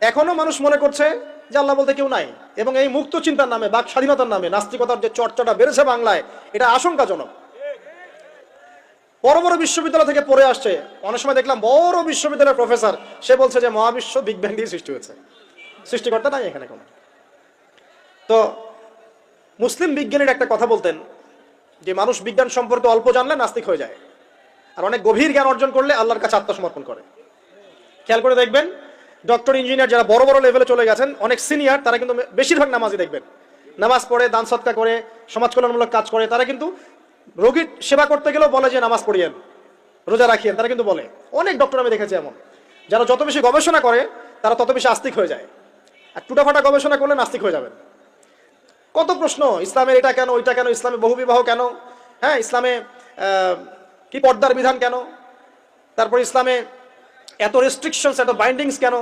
এখনো মানুষ মনে করছে যে আল্লাহ বলতে কেউ নাই, এবং এই মুক্ত চিন্তার নামে, বাক স্বাধীনতার নামে নাস্তিকতার যে চর্চাটা বেড়েছে বাংলায়, এটা আশঙ্কাজনক। বড় বড় বিশ্ববিদ্যালয় থেকে পড়ে আসছে, অনেক সময় দেখলাম বড় বিশ্ববিদ্যালয়ের প্রফেসর, সে বলছে যে মহাবিশ্ব বিগ ব্যাং দিয়ে সৃষ্টি হয়েছে, সৃষ্টিকর্তা নাই এখানে কোনো। তো মুসলিম বিজ্ঞানীর একটা কথা বলতেন যে মানুষ বিজ্ঞান সম্পর্কে অল্প জানলে নাস্তিক হয়ে যায়, আর অনেক গভীর জ্ঞান অর্জন করলে আল্লাহর কাছে আত্মসমর্পণ করে। খেয়াল করে দেখবেন, ডক্টর ইঞ্জিনিয়ার যারা বড় বড় লেভেলে চলে গেছেন, অনেক সিনিয়র, তারা কিন্তু বেশিরভাগ নামাজি দেখবেন, নামাজ পড়ে, দান সৎকা করে, সমাজ কল্যাণমূলক কাজ করে। তারা কিন্তু রোগীর সেবা করতে গেলেও বলে যে নামাজ পড়িয়েন, রোজা রাখিয়েন, তারা কিন্তু বলে। অনেক ডক্টর আমি দেখেছি এমন, যারা যত বেশি গবেষণা করে তারা তত বেশি আস্তিক হয়ে যায়, আর টুটাফাটা গবেষণা করলে নাস্তিক হয়ে যাবেন। কত প্রশ্ন, ইসলামের এটা কেন, ওইটা কেন, ইসলামে বহুবিবাহ কেন, হ্যাঁ ইসলামে কি পর্দার বিধান কেন, তারপর ইসলামে এত রেস্ট্রিকশনস, এত বাইন্ডিংস কেন,